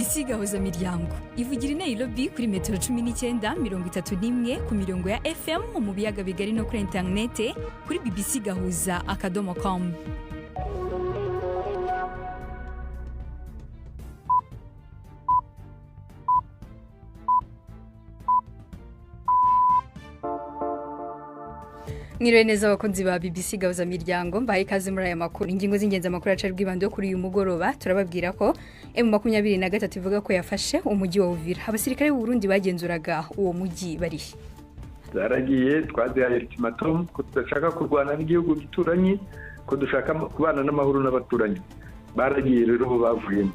BBC gahuza miryango ivugira i Nairobi kuri metero 19:31 ku mirongo ya FM mu biyaga bigari no kuri internet kuri bbcgahuza.com. Mwiriwe neza abakunzi ba BBC gahuza miryango mbaye ikaze muri aya makuru. Ingingo z'ingenzi amakuru acari bwibando kuri uyu mugoroba turababwira ko M23 ivuga ko yafashe umujyi wa Uvira. Abasirikare b'u Burundi bagenzuraga uwo mujyi bari zaragiye twazihaye ultimatum ko tudashaka kurwana n'igihugu gituranye, ko dushaka kubana n'amahoro n'abaturanyi. Baragiye rero bavuyemo.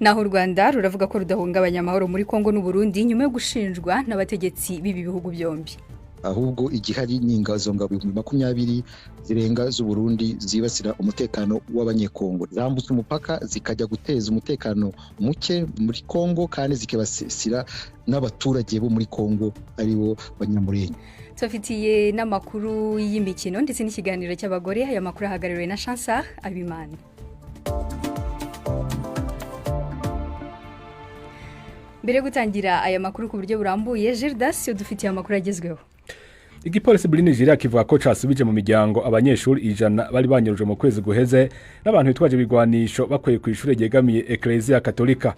Naho u Rwanda ruravuga ko rudahungabanya amahoro muri Kongo n'u Burundi nyuma yo gushinjwa n'abategetsi b'ibi bihugu byombi. Ahubwo igihari n'ingazo ngabo 20 zirenga z'u Burundi zibasira umutekano w'abanyekongo, zambutse umupaka zikajya guteza umutekano muke muri Kongo kandi zikabasira n'abaturage bo muri Kongo aribo banyamurenge. Tufitiye n'amakuru y'imikino ndetse n'ikiganiro cy'abagore. Aya makuru ahagarariwe na Chancellor Abimana. Mbere gutangira aya makuru ku buryo burambuye, Gerdas dufitiye amakuru agezweho. Igipolisi muri Nigeria kivuga ko casubije mu miryango abanyeshuri 100 bari banyuruje mu kwezi guheze n'abantu bitwaje bigwanisho bakweye ku ishure ryegamiye Ecclesia Katolika.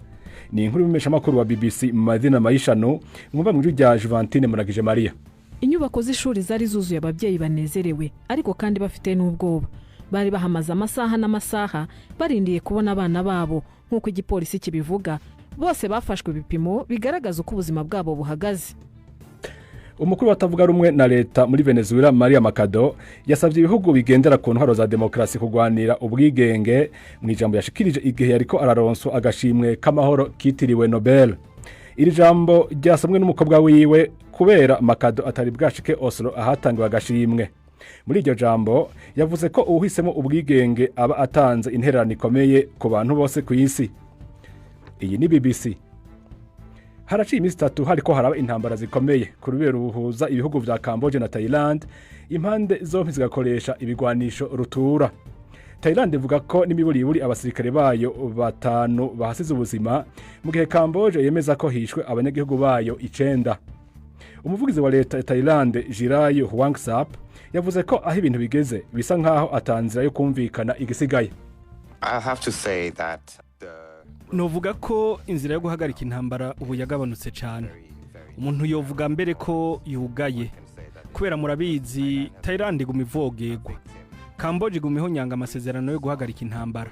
Ni inkuru y'umesha makuru wa BBC mu madina mayishano mwumva mu rya Juventine Muragije Maria. Inyubako z'ishuri zari zuzuye ababyeyi banezerewe ariko kandi bafite n'ubwoba. Bari bahamaze amasaha n'amasaha barindiye kubona abana babo nk'uko igipolisi kibivuga. Bose bafashwe ibipimo bigaragaza uko ubuzima bwabo buhagaze. Umukuru watavuga rumwe na leta muri Venezuela Maria Makado yasavye ibihugu bigendera ku ntwaro za demokrasi kugwanira ubwigenge mu ijambo yashikirije igihe yariko araronswa agashimwe k'amahoro kitiriwe Nobel. Iri jambo ryasomwe n'umukobwa wiwe kubera Makado atari bwashike Oslo ahatangwa agashimwe. Muri iryo jambo yavuze ko uhisemo ubwigenge aba atanze intererano ikomeye ku bantu bose ku isi. Iyi ni BBC. Haraciye imisi 3 hariko haraba intambara zikomeye ku rubero ruhuza ibihugu vya Cambodia na Thailand, impande zompi zigakoresha ibigwanisho rutura. Thailand ivuga ko n'imiburiburi abasirikare bayo 5 bahasize ubuzima mu gihe Cambodia yemeza ko hishwe abanyagihugu bayo 9. Umuvugizi wa leta ya Thailand Jirayo Hwangsap yavuze ko aho ibintu bigeze bisa nkaho atanzira yo kumvikana igisigaye. I have to say that novuga ko inzira yo guhagarika intambara ubu yagabanutse cyane. Umuntu yovuga mbere ko yugaye kubera murabizi Thailand iguma ivogegwa, Cambodia iguma ihonyanga amasezerano yo guhagarika intambara.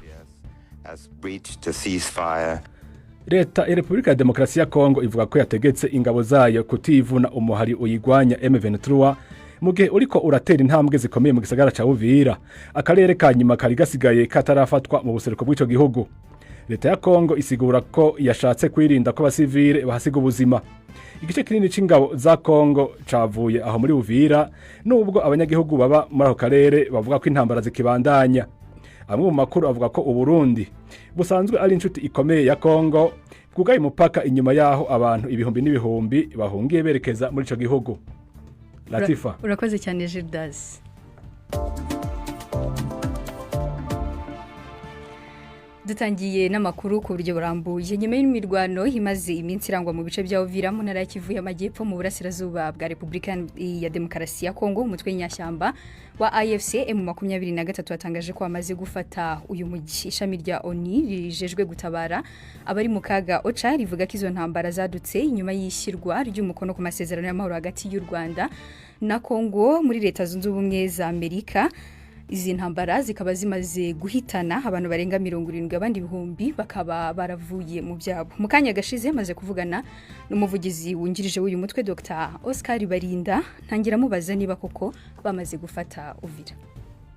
Leta ya Republika ya Demokarasi ya Kongo ivuga ko yategetse ingabo zayo kutivuna umuhari uyigwanya M23 mu gihe uriko uratera intambwe zikomeye mu gisagara ca Uvira, akarere ka nyuma kari gasigaye katarafatwa mu buseruko bw'ico gihugu. Leta ya Kongo isigura ko yashatse kwirinda ko abasivile bahasiga ubuzima. Igice kinini c'ingabo za Kongo cavuye aho muri Uvira nubwo abanyagihugu baba muri ako karere bavuga ko intambara zikibandanya. Amwe mu makuru avuga ko u Burundi busanzwe ari inshuti ikomeye ya Kongo, bwugaye umupaka inyuma yaho abantu ibihumbi n'ibihumbi bahungiye berekeza muri ico gihugu. Latifa. Urakoze cyane Gerdas. Dutangiye n'amakuru ku buryo burambuye. Nyuma y'imirwano imaze iminsi irangwa mu bice bya Uvira mu ntara ya Kivu y'Amajyepfo mu burasirazuba bwa Republika ya Demokarasi ya Kongo, umutwe nyashyamba wa AFC M23 watangaje ko amaze gufata uyu mujyi. Ishami rya ONU rijejwe gutabara abari mu kaga OCHA rivuga ko izo ntambara zadutse inyuma y'ishyirwa ry'umukono ku masezerano y'amahoro hagati y'u Rwanda na Kongo muri Leta Zunze Ubumwe za Amerika. Izi ntambara zikaba zimaze guhitana abantu barenga 70, abandi ibihumbi bakaba baravuye mu byabo. Mu kanya gashize maze kuvugana n'umuvugizi wungirije w'uyu mutwe Dr. Oscar Barinda, ntangira mubaza niba koko bamaze gufata Uvira.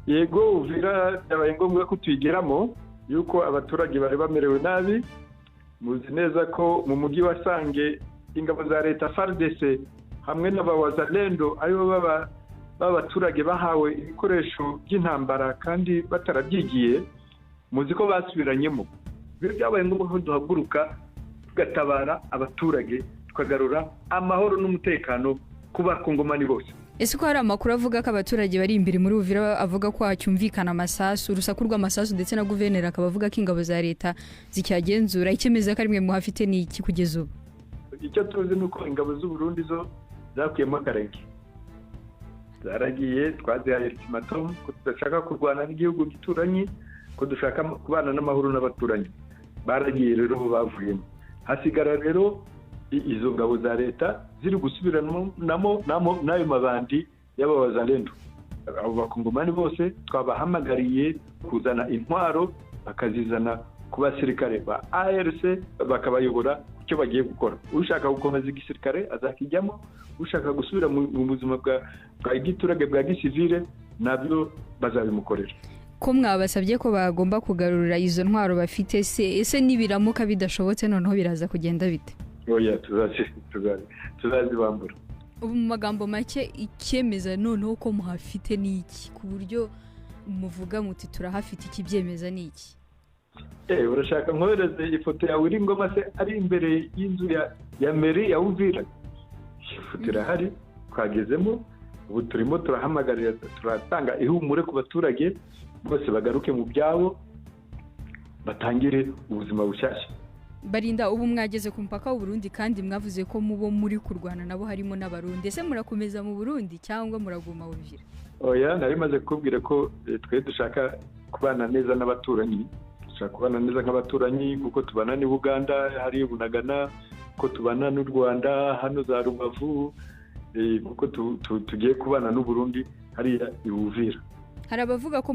Yego, Uvira yabaye ngombwa ko tuyigeramo yuko abaturage bari bamerewe nabi. Muzi neza ko mu mujyi wa Sange ingabo za leta FARDC hamwe n'abawazalendo aribo b'abaturage bahawe ibikoresho by'intambara kandi batarabyigiye. Muzi ko basubiranyemo. Byabaye ngombwa ko duhaguruka tugatabara abaturage tukagarura amahoro n'umutekano ku bakongomani bose. ese ko hari amakuru avuga ko abaturage bari imbere muri Uvira avuga ko hacyumvikana amasasu urusaku rw'amasasu ndetse na guverineri akaba avuga ko ingabo za leta zicyagenzura ikemeza ko ari mwe muhafite ni iki kugeza ubu? Icyo tuzi nuko ingabo z'u Burundi zo zakuyemo akarenge, zaragiye twazihaye ultimatum ko tudashaka kurwana n'igihugu gituranye, ko dushaka kubana n'amahoro n'abaturanyi. Baragiye rero bavuyemo, hasigara rero izo ngabo za leta ziri gusubiranamo n'ayo mabandi y'abazalendo. Abo bakongomani bose twabahamagariye kuzana intwaro bakazizana ku basirikare ba ARC bakabayobora icyo bagiye gukora. Ushaka gukomeza igisirikare azakijyamo, ushaka gusubira mu buzima bwa giturage bwa gisivile nabyo bazabimukorera. Ko mwabasabye ko bagomba kugarurira izo ntwaro bafite, ese nibiramuka bidashobotse noneho biraza kugenda bite? Oya, tuzazibambura. Ubu mu magambo make icyemeza noneho ko muhafite ni iki, ku buryo muvuga muti turahafite ikibyemeza ni iki? Urashaka nkohereze ifoto yawe iri ngoma se ari imbere y'inzu ya meri ya Uvira? Ifoto irahari, twagezemo, ubu turimo turahamagarira, turatanga ihumure ku baturage bose bagaruke mu byabo batangire ubuzima bushyashya. Barinda, ubu mwageze ku mpaka w'u Burundi kandi mwavuze ko mubo muri kurwana nabo harimo n'abarundi, ese murakomeza mu Burundi cyangwa muraguma Uvira? Oya, nari maze kubwira ko twe dushaka kubana neza n'abaturanyi, dushaka kubana neza nk'abaturanyi kuko tubana ni Uganda, hari Bunagana, ko tubana n'u Rwanda hano za Rubavu, kuko tugiye kubana n'u Burundi hariya i Uvira. Hari abavuga ko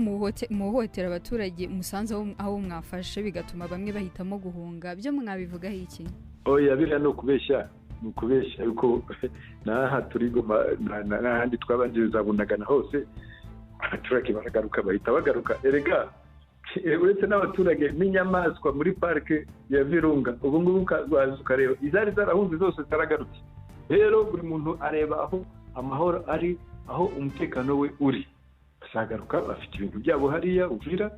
muhohotera abaturage musanze aho mwafashe bigatuma bamwe bahitamo guhunga, byo mwabivugaho iki? Oya, biriya no kubeshya, yuko naha turi Goma n'ahandi twabanjiriza Bunagana hose abaturage baragaruka, bahita bagaruka. Erega uretse n'abaturage n'inyamaswa muri parike ya Virunga ubu ngubu ukareba izari zarahunze zose zaragarutse. Rero buri muntu areba aho amahoro ari, aho umutekano we uri. Basagaruka bafite ibintu byabo hariya Uvira,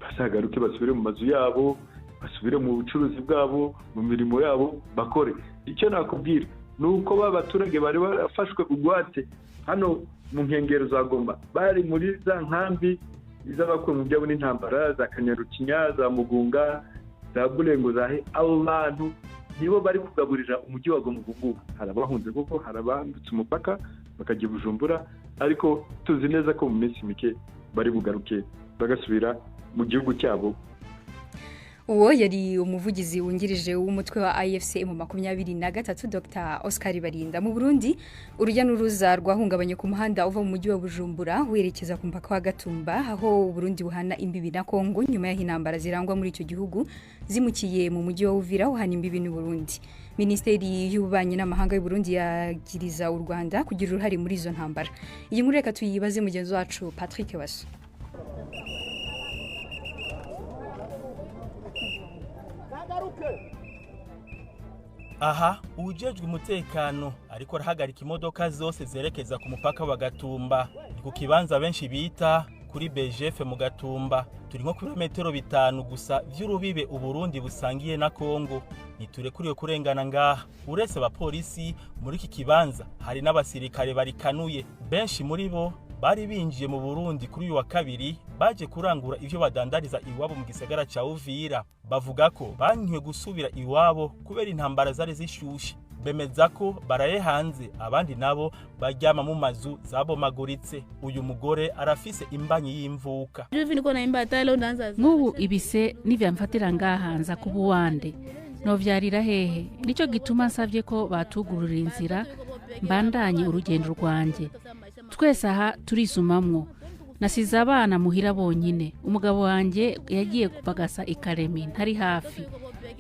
basagaruke basubire mu mazu yabo, basubire mu bucuruzi bwabo, mu mirimo yabo bakore. Icyo nakubwira nuko babaturage bari barafashwe ugwate hano mu nkengero za Goma, bari muri za nkambi iz'abakuwe mu byabo n'intambara za Kanyarukinya, za Mugunga, za Bulengo, abo bantu nibo bari kugaburira umujyi wa Goma ubu. Harabahunze kuko harabambutse umupaka bakajya Bujumbura, ariko tuzi neza ko mu minsi mike bari bugaruke bagasubira mu gihugu cyabo. Uwo yari umuvugizi wungirije w'umutwe wa AFC mu 23 Dr. Oscar Barinda. Mu Burundi urujya n'uruza rwahungabanye ku muhanda uva mu mujyi wa Bujumbura werekeza ku mpaka wa Gatumba, aho Burundi buhana imbibi na Kongo nyuma y'intambara zirangwa muri icyo gihugu zimukiye mu mujyi wa Uvira uhana imbibi n'u Burundi. Minisiteri y'Ububanyi n'Amahanga y'u Burundi yagiriza u Rwanda kugira uruhare muri izo ntambara. Iyi nkuru reka tuyibaze mugenzi wacu Patrick Waso. Aha ujejwe umutekano ariko arahagarika imodoka zose zerekeza ku mupaka wa Gatumba, ni ku kibanza benshi bita kuri BGF mu Gatumba. Turi nko kilometero 5 gusa vy'urubibe u Burundi busangiye na Kongo. Niturekuriye kurengana ngaha. Uretse abapolisi muri iki kibanza hari n'abasirikare barikanuye. Benshi muri bo bari binjiye mu Burundi kuri uyu wa kabiri baje kurangura ivyo badandariza iwabo mu gisagara ca Uvira. Bavuga ko bankiwe gusubira iwabo kubera intambara zari zishushe. Bemeza ko baraye hanze, abandi nabo baryama mu mazu zabomaguritse. Uyu mugore arafise imbanyi y'imvuka. Nk'ubu ibise nivyamfatira ngahanza kubuwande no vyarira hehe, nico gituma nsavye ko batugurura inzira mbandanye urugendo rwanje. Twese aha turisumamwo. Nasize abana muhira bonyine, umugabo wanje yagiye kupagasa ikaremi ntari hafi.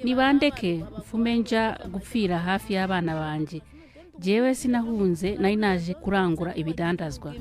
Nibandeke mfume nja gupfira hafi y'abana banje. Jewe sinahunze nari naje kurangura ibidandazwa.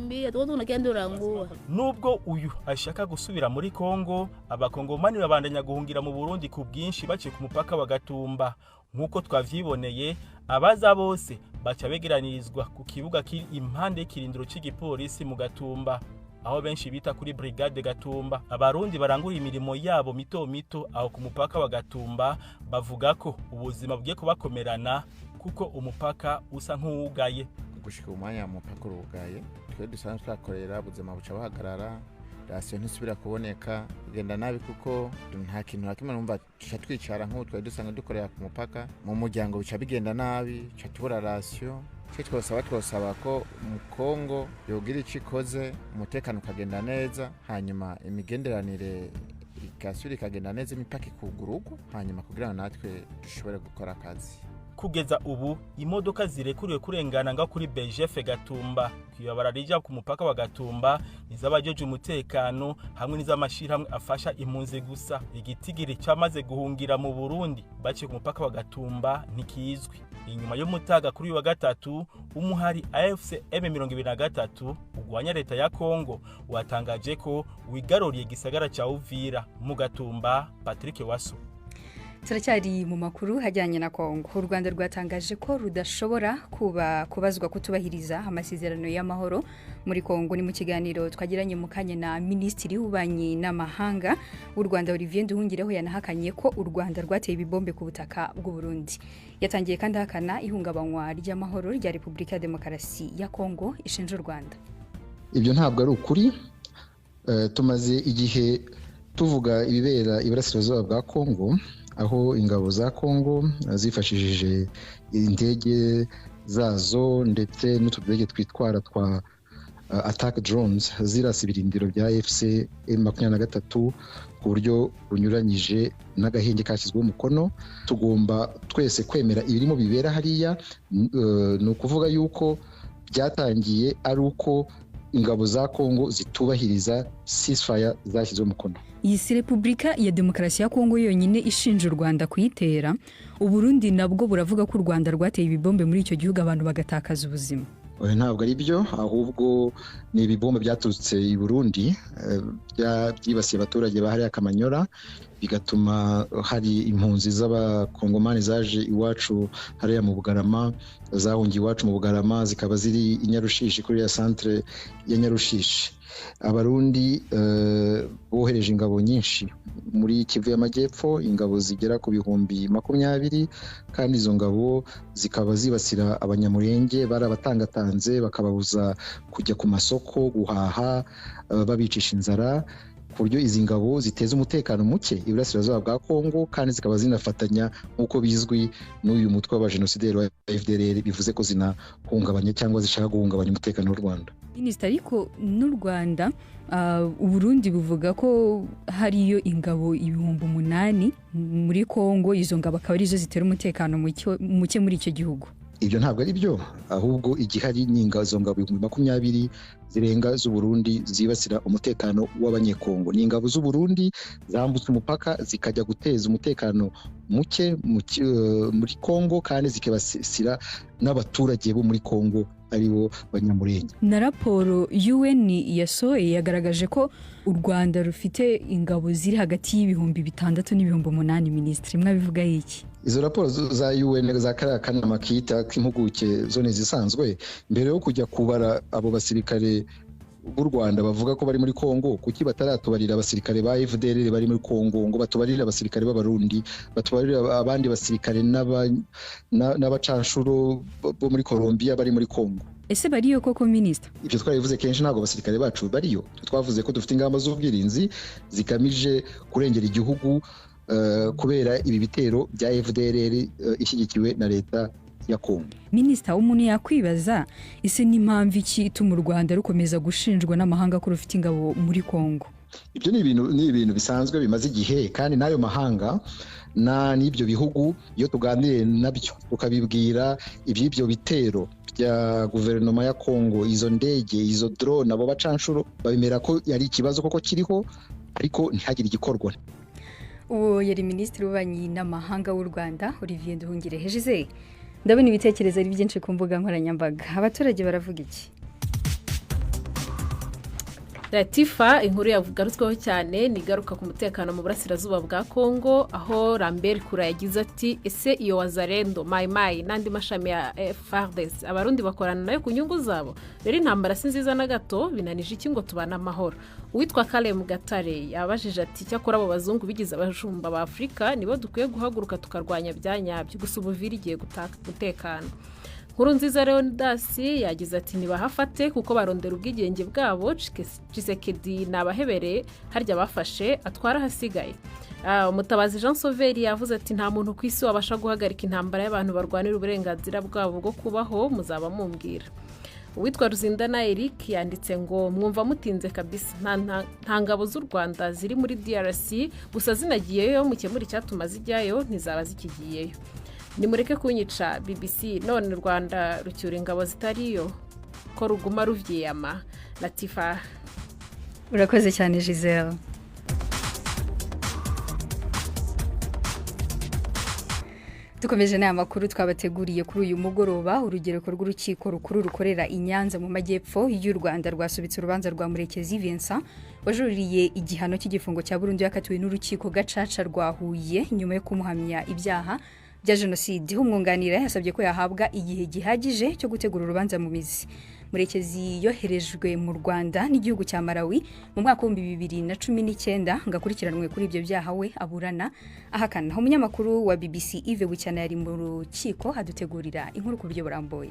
Nubwo uyu ashaka gusubira muri Kongo, abakongomani babandanya guhungira mu Burundi ku bwinshi baciye ku mupaka wa Gatumba. Nkuko twavyiboneye, abaza bose baca begeranirizwa ku kibuga kiri impande y'ikirindiro cy'igipolisi mu Gatumba, aho benshi bita kuri Brigade Gatumba. Abarundi barangura imirimo yabo mito mito aho ku mupaka wa Gatumba, bavuga ko ubuzima bugiye kubakomerana kuko umupaka usa nk'uwugaye. gushika umwanya mupaka urugaye twe dusanzwe twakorera ubuzima buca buhagarara rasiyo ntisubira kuboneka bigenda nabi kuko nta kintu na kimwe numva tuca twicara nk'ubu twari dusanzwe dukorera ku mupaka mu muryango bica bigenda nabi tuca tubura rasiyo twosaba ko mu Kongo yogira icyo ikoze umutekano ukagenda neza hanyuma imigenderanire igasubira ikagenda neza imipaka ikugururwa hanyuma kugira ngo natwe dushobore gukora akazi. Kugeza ubu imodoka zirekuriwe kurengana nga kuri BGF Gatumba kuyabara rija ku mupaka wa Gatumba nizabajeje umutekano hamwe n'izamashirahamwe afasha impunzi gusa. Igitigiri cyamaze guhungira mu Burundi baciye ku mupaka wa Gatumba ntikizwi. Inyuma y'umutaga kuri wa gatatu umuhari AFC M23 ugwanya leta ya Kongo watangaje ko wigaruriye gisagara cha Uvira mu Gatumba. Patrick Waso. Turacyari mu makuru hajyanye na Kongo. U Rwanda rwatangaje ko rudashobora kubazwa kutubahiriza amasezerano y'amahoro muri Kongo. Ni mu kiganiro twagiranye mu kanya na Minisitiri w'Ububanyi n'Amahanga w'u Rwanda Olivier Nduhungireho yanahakanye ko u Rwanda rwateye ibibombe ku butaka bw'u Burundi. Yatangiye kandi hakana ihungabanywa ry'amahoro rya Repubulika ya Demokarasi ya Kongo ishinja u Rwanda. Ibyo ntabwo ari ukuri. Tumaze igihe tuvuga ibibera iburasirazuba bwa Kongo, aho ingabo za Kongo zifashishije indege zazo ndetse n'utudege twitwara twa attack drones zirasa ibirindiro bya FC M23 ku buryo bunyuranyije n'agahenge kashyizwe umukono. Tugomba twese kwemera ibirimo bibera hariya. Ni ukuvuga yuko byatangiye ari uko ingabo za Kongo zitubahiriza ceasefire zashyizwe umukono. Iyi si Repubulika ya Demokarasi ya Kongo yonyine ishinja u Rwanda kuyitera. U Burundi nabwo buravuga ko u Rwanda rwateye ibibombe muri icyo gihugu abantu bagatakaza ubuzima. Ntabwo ari byo, ahubwo ni ibibombe byaturutse i Burundi byibasiye abaturage bahari Akamanyora, bigatuma hari impunzi z'abakongomani zaje iwacu hariya mu Bugarama, zahungiye iwacu mu Bugarama zikaba ziri i Nyarushishi kuri ya centre ya Nyarushishi. Abarundi bohereje ingabo nyinshi muri Kivu y'Amajyepfo, ingabo zigera ku 20,000, kandi izo ngabo zikaba zibasira abanyamurenge barabatangatanze bakababuza kujya ku masoko guhaha, babicisha inzara, ku buryo izi ngabo ziteza umutekano muke iburasirazuba bwa Kongo, kandi zikaba zinafatanya nk'uko bizwi n'uyu mutwe w'abajenosideri wa FDLR, bivuze ko zinahungabanya cyangwa zishaka guhungabanya umutekano w'u Rwanda. Minisitiri, ariko n'u Rwanda u Burundi buvuga ko hariyo ingabo 8,000 muri Kongo, izo ngabo akaba arizo zitera umutekano muke muri icyo gihugu. Ibyo ntabwo ari byo, ahubwo igihari ni ingabo ngabo 20,000 zirenga z'u Burundi zibasira umutekano w'abanyekongo. Ni ingabo z'u Burundi zambutse umupaka zikajya guteza umutekano muke muri Kongo, kandi zikabasira n'abaturage bo muri Kongo aribo banyamurenge. Na raporo UN yasohoye yagaragaje ko u Rwanda rufite ingabo ziri hagati y'6,000 n'8,000. Minisitiri, mwabivuga iki? Izo raporo za UN za kanama kita k'impuguke zone zisanzwe, mbere yo kujya kubara abo basirikare b'u Rwanda bavuga ko bari muri Kongo, kuki bataratubarira abasirikare ba FDLR bari muri Kongo ngo batubarire abasirikare b'Abarundi, batubarire abandi basirikare n'abacanshuro bo muri Colombia bari muri Kongo? Ese bariyo koko Minisita? Ibyo twarivuze kenshi, ntabwo abasirikare bacu bariyo. Twavuze ko dufite ingamba z'ubwirinzi zigamije kurengera igihugu kubera ibi bitero bya FDLR ishyigikiwe na leta ya Kongo. Minisita, umuntu yakwibaza ese n'impamvu iki ituma u Rwanda rukomeza gushinjwa n'amahanga ko rufite ingabo muri Kongo? Ibyo ni ibintu bisanzwe bimaze igihe, kandi n'ayo mahanga n'ibyo bihugu iyo tuganiriye nabyo tukabibwira iby'ibyo bitero bya guverinoma ya Kongo, izo ndege, izo drone, abo bacanshuro, babimera ko yari ikibazo koko kiriho, ariko ntihagire igikorwa. Uwo yari Minisitiri w'Ububanyi n'Amahanga w'u Rwanda Olivier Nduhungirehe. Ndabona ibitekerezo ari byinshi ku mbuga nkoranyambaga. Abaturage baravuga iki? Latifa, inkuru yavugarutsweho cyane ni igaruka ku mutekano mu burasirazuba bwa Kongo, aho Lambert Kura yagize ati ese iyo Wazalendo, Mai n'andi mashami ya FARDC abarundi bakorana nayo ku nyungu zabo? Rero intambara si nziza na gato, binanije iki ngo tubana amahoro? Uwitwa Kalem Gatare yabajije ati cyakora abo bazungu bigize abajumba ba Afrika nibo dukwiye guhaguruka tukarwanya byanyabyo, gusa ubuvira igiye gutekana. Nkurunziza Leonidas yagize ati nibahafate kuko barondera ubwigenge bwabo. Tshisekedi nabahebereye harya bafashe atwara hasigaye. Umutabazi Jean Sauveur yavuze ati nta muntu ku isi wabasha guhagarika intambara y'abantu barwanira uburenganzira bwabo bwo kubaho, muzaba mumbwira. Uwitwa Ruzindana Eric yanditse ngo mwumva mutinze kabisa, nta ngabo z'u Rwanda ziri muri DRC, gusa zinagiyeyo mukemura icyatuma zijyayo ntizaba zikigiyeyo. Nimureke kunyica BBC, none u Rwanda rucyura ingabo zitariyo ko ruguma ruvyiyama. Latifa. Urakoze cyane Giselle. Dukomeje n'amakuru twabateguriye kuri uyu mugoroba. Urugereko rw'urukiko rukuru rukorera i Nyanza mu majyepfo y'u Rwanda rwasubitse urubanza rwa Murekezi Vincent wajuririye igihano cy'igifungo cya burundu yakatiwe n'urukiko gacaca rwa Huye nyuma yo kumuhamya ibyaha bya jenoside. Umwunganira yasabye ko yahabwa igihe gihagije cyo gutegura urubanza mu mizi. Murekezi yoherejwe mu Rwanda n'igihugu cya Malawi mu mwaka wa 2019 ngakurikiranwe kuri ibyo byaha we aburana ahakana. Umunyamakuru wa BBC Yves Bucyana yari mu rukiko hadutegurira inkuru ku buryo burambuye.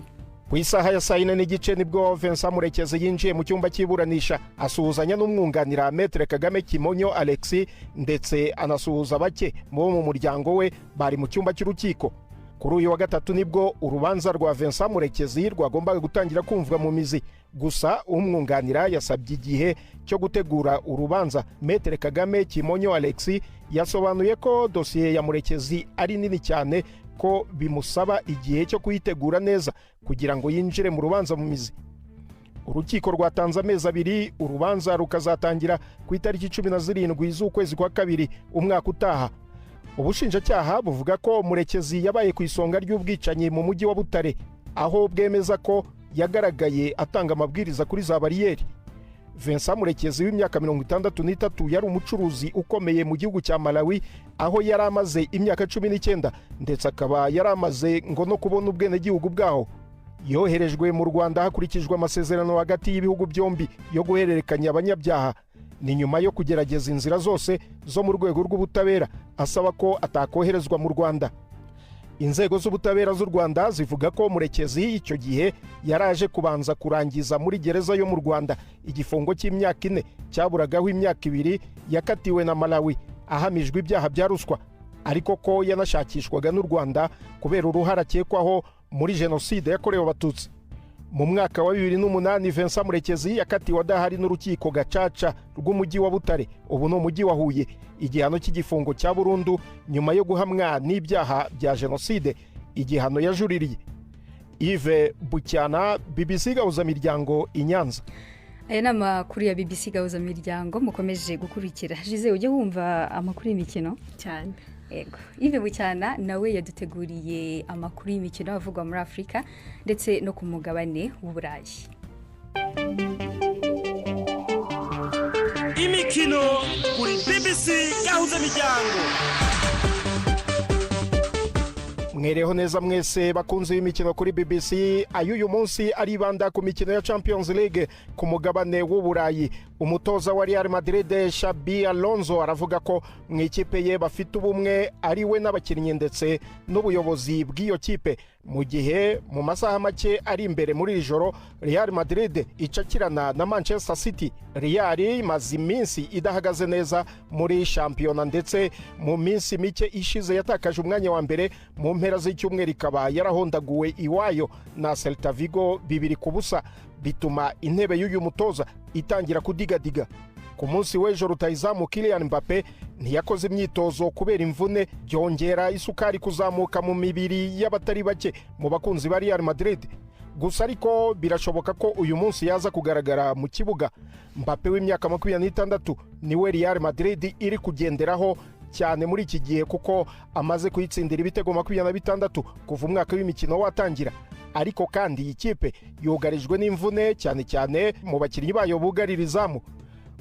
Ku isaha ya 4:30 nibwo Vincent Murekezi yinjiye mu cyumba cy'iburanisha asuhuzanya n'umwunganira Maître Kagame Kimonyo Alexis ndetse anasuhuza bake mu muryango we bari mu cyumba cy'urukiko. Kuri uyu wa gatatu nibwo urubanza rwa Vincent Murekezi rwagombaga gutangira kumvwa mu mizi. Gusa umwunganira yasabye igihe cyo gutegura urubanza. Maître Kagame Kimonyo Alexis yasobanuye ko dosiye ya Murekezi ari nini cyane ko bimusaba igihe cyo kuyitegura neza kugira ngo yinjire mu rubanza mu mizi. Urukiko rwatanze amezi 2 urubanza rukazatangira ku itariki 17 z'ukwezi kwa kabiri umwaka utaha. Ubushinjacyaha buvuga ko Murekezi yabaye ku isonga ry'ubwicanyi mu mujyi wa Butare aho bwemeza ko yagaragaye atanga amabwiriza kuri za bariyeri. Vincent Murekezi w'imyaka 63 yari umucuruzi ukomeye mu gihugu cya Malawi aho yari amaze imyaka 19 ndetse akaba yari amaze ngo no kubona ubwene gihugu bwaho. Yoherejwe mu Rwanda hakurikijwe amasezerano hagati y'ibihugu byombi yo guhererekanya abanyabyaha. Ni nyuma yo kugerageza inzira zose zo mu rwego rw'ubutabera asaba ko atakoherezwa mu Rwanda. Inzego z'ubutabera z'u Rwanda zivuga ko Murekezi icyo gihe yaraje kubanza kurangiza muri gereza yo mu Rwanda igifungo cy'imyaka 4 cyaburagaho imyaka 2 yakatiwe na Malawi ahamijwe ibyaha bya ruswa, ariko ko yanashakishwaga n'u Rwanda kubera uruhara akekwaho muri jenoside yakorewe abatutsi. Mu mwaka wa 2008 Vincent Murekezi yakatiwe adahari n'urukiko gacaca rw'umujyi wa Butare ubu no mujyi wa Huye igihano cy'igifungo cya burundu nyuma yo guhamwa n'ibyaha bya jenoside, igihano yajuririye. Yves Bucyana, BBC Gahuzamiryango i Nyanza. Aya n'amakuru ya BBC Gahuzamiryango mukomeje gukurikira. Jize ujye wumva amakuru y'imikino cyane. Ego. Yves Bucyana nawe yaduteguriye amakuru y'imikino avugwa muri Afrika ndetse no ku mugabane w'Uburayi. Imikino kuri BBC Gahuzamiryango. Mwereho neza mwese bakunze imikino kuri BBC. Ayuyu munsi aribanda ku mikino ya Champions League ku mugabane w'Uburayi. Umutoza wa Real Madrid Xabi Alonso aravuga ko mu ikipe ye bafite ubumwe ari we n'abakinnyi ndetse n'ubuyobozi bw'iyo kipe, mu gihe mu masaha make ari imbere muri ijoro Real Madrid icakirana na Manchester City. Real imaze iminsi idahagaze neza muri shampiyona ndetse mu minsi mike ishize yatakaje umwanya wa mbere mu mpera z'icyumweru ikaba yarahondaguwe iwayo na Celta Vigo 2-0 bituma intebe y'uyu mutoza itangira kudigadiga. Ku munsi w'ejo rutahizamu Kylian Mbappe ntiyakoze imyitozo kubera imvune, byongera isukari kuzamuka mu mibiri y'abatari bake mu bakunzi ba Real Madrid. Gusa ariko birashoboka ko uyu munsi yaza kugaragara mu kibuga. Mbappe w'imyaka 26 niwe Real Madrid iri kugenderaho cyane muri iki gihe kuko amaze kuyitsindira ibitego 26 kuva umwaka w'imikino watangira. Ariko kandi ikipe yugarijwe n'imvune cyane cyane mu bakinnyi bayo bugarira izamu.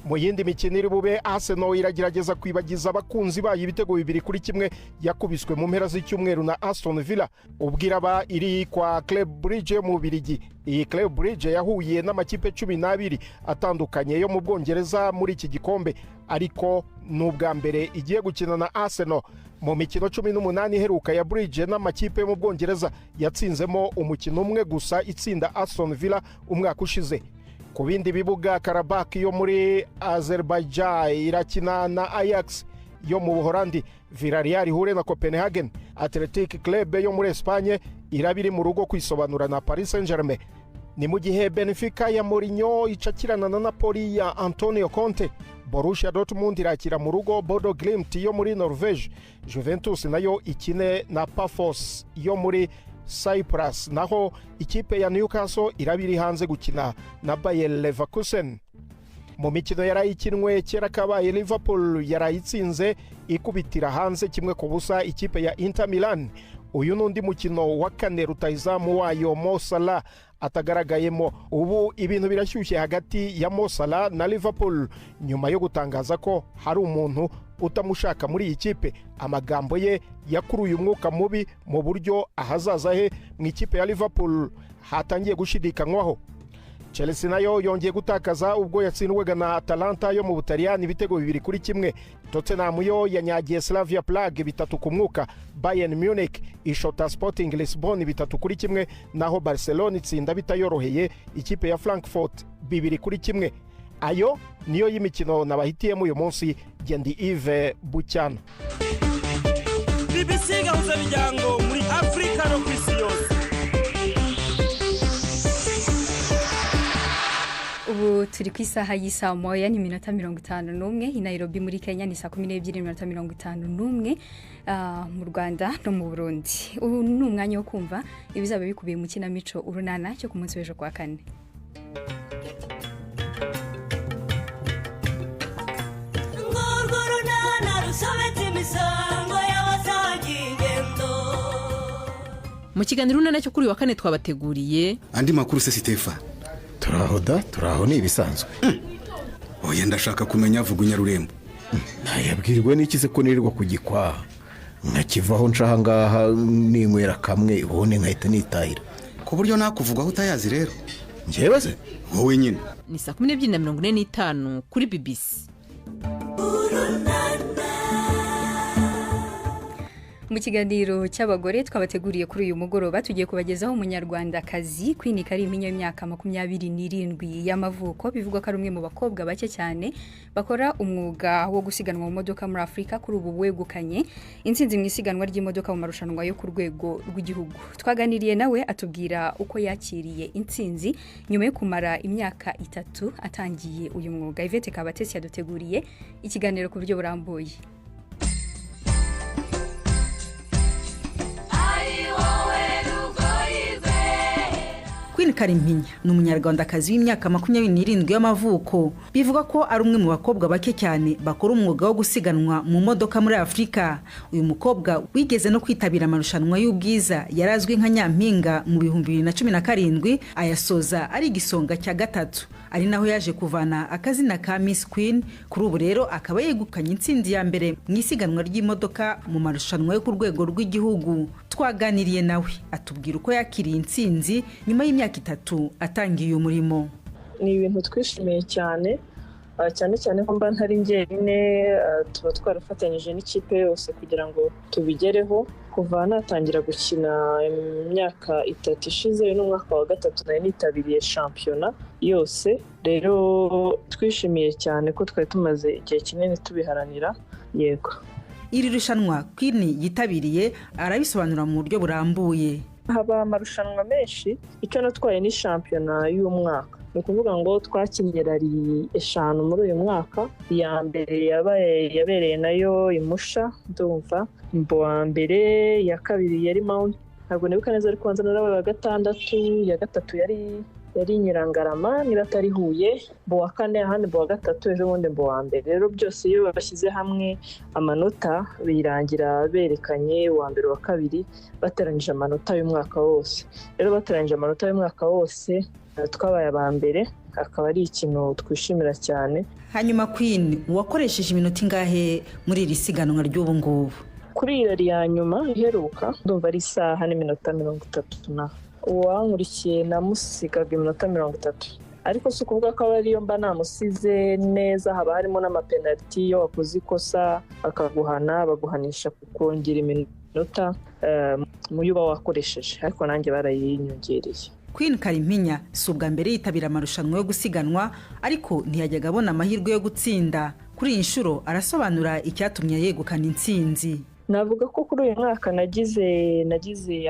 mu yindi mikino iri bube Arsenal iragerageza kwibagiza abakunzi bayo ibitego 2-1 yakubiswe mu mpera z'icyumweru na Aston Villa ubwiraba iri kwa Club Brugge mu Bubiligi. Iyi Club Brugge yahuye n'amakipe 12 atandukanye yo mu Bwongereza muri iki gikombe, ariko n'ubwa mbere igiye gukina na Arsenal. Mu mikino 18 iheruka ya Brugge n'amakipe yo mu Bwongereza yatsinzemo umukino umwe gusa, itsinda Aston Villa umwaka ushize. Ku bindi bibuga, Karabakh yo muri Azerbaijan irakina na Ajax yo mu Buholandi, Villarreal ihure na Copenhagen, Athletic Club yo muri Espagne irabiri mu rugo kwisobanura na Paris Saint-Germain. Ni mu gihe Benfica ya Mourinho icakirana na Napoli ya Antonio Conte. Borussia Dortmund irakira mu rugo Bodo Glimt yo muri Norvege. Juventus nayo ikine na Pafos yo muri Cyprus, naho ikipe ya Newcastle irabiri hanze gukina na Bayer Leverkusen. Mu mikino yarayikinwe kera kabaye Liverpool yarayitsinze ikubitira hanze 1-0 ikipe ya Inter Milan. Uyu nundi mukino wa kane rutahizamu wayo Mo Salah atagaragayemo. Ubu ibintu birashyushye hagati ya Mo Salah na Liverpool nyuma yo gutangaza ko hari umuntu utamushaka muri iyi kipe. Amagambo ye yakuruye umwuka mubi mu buryo ahazaza he mu ikipe ya Liverpool hatangiye gushidikanywaho. Chelsea nayo yongeye gutakaza ubwo yatsindwaga na Atalanta yo mu Butaliyani ibitego 2-1. Tottenham yo yanyagiye Slavia Prague 3-0. Bayern Munich ishota Sporting Lisbon 3-1, naho Barcelona itsinda bitayoroheye ikipe ya Frankfurt 2-1. Ayo niyo y'imikino nabahitiyemo uyu munsi. Gendi Yves Bucyana. BBC gahuza miryango muri Afrika no kwisi yose. Ubu turi ku isaha y'isa moya ni minota 51 i Nairobi muri Kenya ni saa 12:51 mu Rwanda no mu Burundi. Ubu ni umwanya wo kumva ibizaba bikubiye mu kinamico urunana cyo ku munsi w'ejo kwa kane. Mu kiganiro urunana cyo kuri wa kane twabateguriye andi makuru se Stefan. Turaho ni ibisanzwe. Oya ndashaka kumenya avuga Nyarurembo. Nayabwirwa n'ikize ko nirirwa kugikwa. Nkakivaho nshaha ngaha ninywera kamwe ubone nkahita nitahira. Ku buryo nakuvugaho utayazi rero. Njyewe se wowe nyine. Ni saa 12:45 kuri BBC. Mu kiganiro cy'abagore twabateguriye kuri uyu mugoroba tugiye kubagezaho umunyarwandakazi Queen Kalimpinya y'imyaka 27 y'amavuko. Bivugwa ko ari umwe mu bakobwa bake cyane bakora umwuga wo gusiganwa mu modoka muri Afrika. Kuri ubu wegukanye intsinzi mu isiganwa ry'imodoka mu marushanwa yo ku rwego rw'igihugu. Twaganiriye nawe atubwira uko yakiriye intsinzi nyuma yo kumara imyaka 3 atangiye uyu mwuga. Yvette Kabatesi yaduteguriye ikiganiro ku buryo burambuye. Queen Kalimpinya ni umunyarwandakazi w'imyaka 27 y'amavuko. Bivuga ko ari umwe mu bakobwa bake cyane bakora umwuga wo gusiganwa mu modoka muri Afrika. Uyu mukobwa wigeze no kwitabira amarushanwa y'ubwiza yarazwi nka Nyampinga mu 2017, ayasoza ari igisonga cya gatatu, ari naho yaje kuvana akazina ka Miss Queen. Kuri ubu rero akaba yegukanye intsinzi ya mbere mu isiganwa ry'imodoka mu marushanwa yo ku rwego rw'igihugu. Twaganiriye nawe atubwira uko yakiriye intsinzi nyuma y'imyaka 3 atangiye umurimo. Ni ibintu twishimiye cyane cyane ko mba ntari njyenyine, tuba twarafatanyije n'ikipe yose kugira ngo tubigereho. Kuva natangira gukina imyaka 3 ishize n'umwaka wa 3 nari nitabiriye shampiyona yose. Rero twishimiye cyane ko twari tumaze igihe kinini tubiharanira. Yego, iri rushanwa Queen yitabiriye arabisobanura mu buryo burambuye. Haba amarushanwa menshi, icyo natwaye ni shampiyona y'umwaka. Ni ukuvuga ngo twakinnye rally 5 muri uyu mwaka. Iya mbere yabereye nayo Imusha ndumva, wa mbere, ya kabiri yari Mount, ntabwo nibuka neza ariko wanza narabaye wa 6, ya gatatu yari yari Nyirangarama niba atari Huye mbo wa kane ahandi mbo wa gatatu ejo bundi mbo wa mbere rero byose iyo bashyize hamwe amanota birangira berekanye uwa mbere wa kabiri bateranyije amanota y'umwaka wose rero bateranyije amanota y'umwaka wose twabaye aba mbere akaba ari ikintu twishimira cyane. Hanyuma Queen wakoresheje iminota ingahe muri iri siganwa ry'ubu ngubu? Kuri irari ya nyuma iheruka ndumva ari isaha n'iminota 30 uwankurikiye namusigaga iminota 30 ariko si ukuvuga ko ariyo mba namusize neza haba harimo n'amapenaliti yo wakoze ikosa bakaguhana baguhanisha kongera iminota mu yuba wakoresheje ariko nanjye barayinyongereye. Queen Karimpinya si ubwa mbere yitabira amarushanwa yo gusiganwa ariko ntiyajyaga abona amahirwe yo gutsinda. Kuri iyi nshuro arasobanura icyatumye yegukana intsinzi. Navuga ko kuri uyu mwaka nagize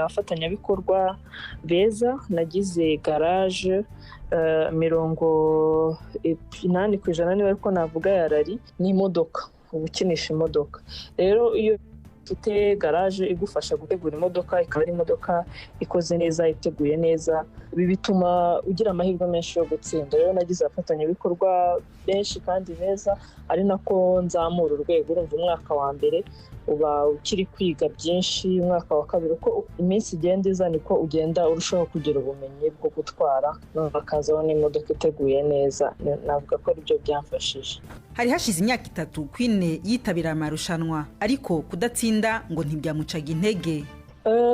abafatanyabikorwa beza, nagize garage 80% niba ariko navuga yarari n'imodoka ubukinisha imodoka. Rero iyo ufite garage igufasha gutegura imodoka ikaba ari imodoka ikoze neza iteguye neza bituma ugira amahirwe menshi yo gutsinda. Rero nagize abafatanyabikorwa benshi kandi beza ari nako nzamura urwego. Urumva umwaka wa mbere uba ukiri kwiga byinshi, umwaka wa kabiri uko iminsi igenda iza niko ugenda urushaho kugira ubumenyi bwo gutwara bakazaho n'imodoka iteguye neza. Navuga ko aribyo byamfashije. Hari hashize imyaka 3 Queen yitabira amarushanwa ariko kudatsinda ngo ntibyamucaga intege.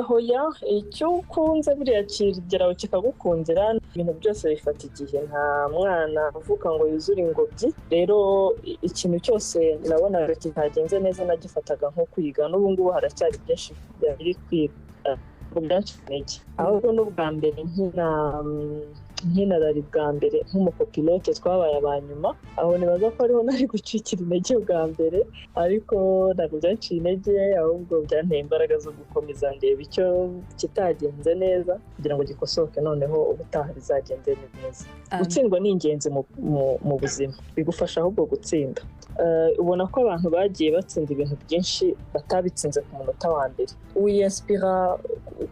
Hoya icyo ukunze buriya kigeraho kikagukundira ibintu byose bifata igihe. Nta mwana uvuka ngo yuzure ingobyi. Rero ikintu cyose nabonaga kitagenze neza nagifataga nko kwiga. N'ubu ngubu haracyari byinshi biri kwiga ubwanshije. Ahubwo n'ubwa mbere nkinarari bwa mbere nk'umukopilote twabaye abanyuma aho nibaza ko ariho nari gucikira intege bwa mbere ariko ntabwo byanciye intege ahubwo byanteye imbaraga zo gukomeza ndeba icyo kitagenze neza kugira ngo gikosoke noneho ubutaha bizagende neza. Gutsindwa ni ingenzi mu buzima bigufasha ahubwo gutsinda. Ubona ko abantu bagiye batsinda ibintu byinshi batabitsinze ku munota wa mbere. Wiyinspira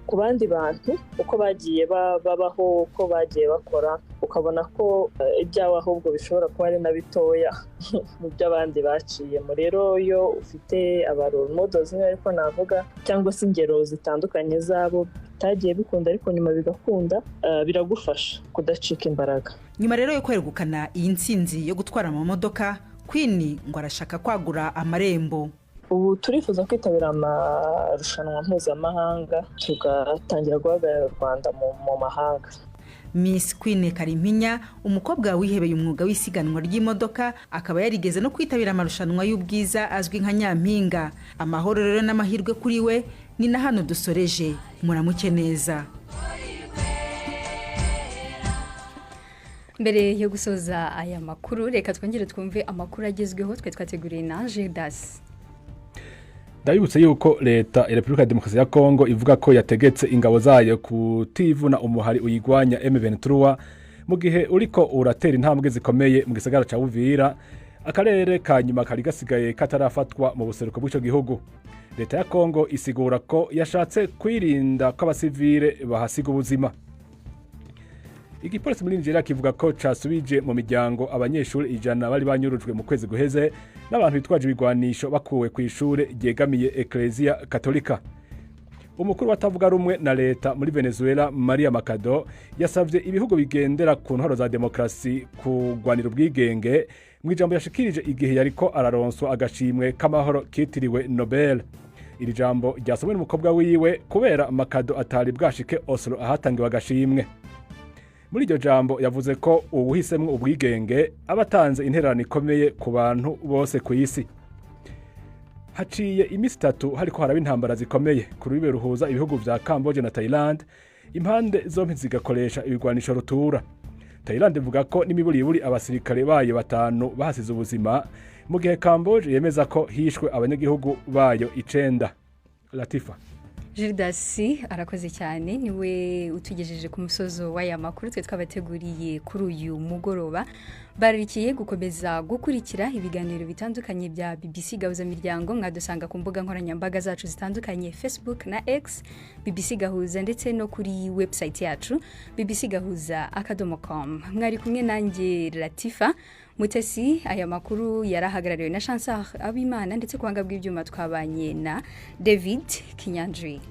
ku bandi bantu uko bagiye babaho uko bagiye bakora ukabona ko ibyawe ahubwo bishobora kuba ari na bitoya mu by'abandi baciyemo. Rero iyo ufite abarole models ariko navuga cyangwa se ingero zitandukanye zabo bitagiye bikunda ariko nyuma bigakunda biragufasha kudacika imbaraga. Nyuma rero yo kwegukana iyi ntsinzi yo gutwara amamodoka Queen ngo arashaka kwagura amarembo. Ubu turifuza kwitabira amarushanwa mpuzamahanga tugatangira guhagararira u Rwanda mu mahanga. Miss Queen Karimpinya umukobwa wihebeye umwuga w'isiganwa ry'imodoka akaba yarigeze no kwitabira amarushanwa y'ubwiza azwi nka Nyampinga. Amahoro rero n'amahirwe kuri we ni na hano dusoreje. Muramuke neza. Mbere yo gusoza aya makuru reka twongere twumve amakuru agezweho twe twateguriye na Jedas. Ndabibutse yuko leta ya Republika ya Demokarasi ya Kongo ivuga ko yategetse ingabo zayo kutivuna umuhari uyigwanya M23 mu gihe uriko uratera intambwe zikomeye mu gisagara ca Uvira, akarere ka nyuma kari gasigaye katarafatwa mu buseruko bw'ico gihugu. Leta ya Kongo isigura ko yashatse kwirinda ko abasivile bahasiga ubuzima. Igipolisi muri Nigeria kivuga ko casubije mu miryango abanyeshuri 100 bari banyurujwe mu kwezi guheze n'abantu bitwaje ibigwanisho bakuwe ku ishure ryegamiye Ecclesia Katolika. Umukuru watavuga rumwe na leta muri Venezuela Maria Macado yasavye ibihugu bigendera ku ntwaro za demokrasi kugwanira ubwigenge mu ijambo yashikirije igihe yariko araronswa agashimwe k'amahoro kitiriwe Nobel. Iri jambo ryasomwe n'umukobwa wiwe kubera Macado atari bwashike Oslo ahatangiwe agashimwe. Muri iryo jambo yavuze ko ubuhisemwe ubwigenge abatanze intererano ikomeye ku bantu bose ku isi. Haciye imisi 3 hariko haraba intambara zikomeye ku rubibe ruhuza ibihugu vya Cambodia na Thailand, impande zompi zigakoresha ibigwanisho rutura. Thailand ivuga ko n'imiburiburi abasirikare bayo 5 bahasize ubuzima mu gihe Cambodia yemeza ko hishwe abanyagihugu bayo 9. Latifa. Gildasi arakoze cyane niwe utugejeje ku musozo w'aya makuru twe twabateguriye kuri uyu mugoroba barikiye gukomeza gukurikira ibiganiro bitandukanye bya BBC Gahuza Miryango mwadusanga ku mbuga nkoranyambaga zacu zitandukanye Facebook na X BBC Gahuza ndetse no kuri website yacu bbcgahuza.com mwari kumwe nanjye Latifa Mutesi aya makuru yarahagarariwe na Chancellor Abimana ndetse kwanga bw'ibyuma twabanye na David Kinyanjui.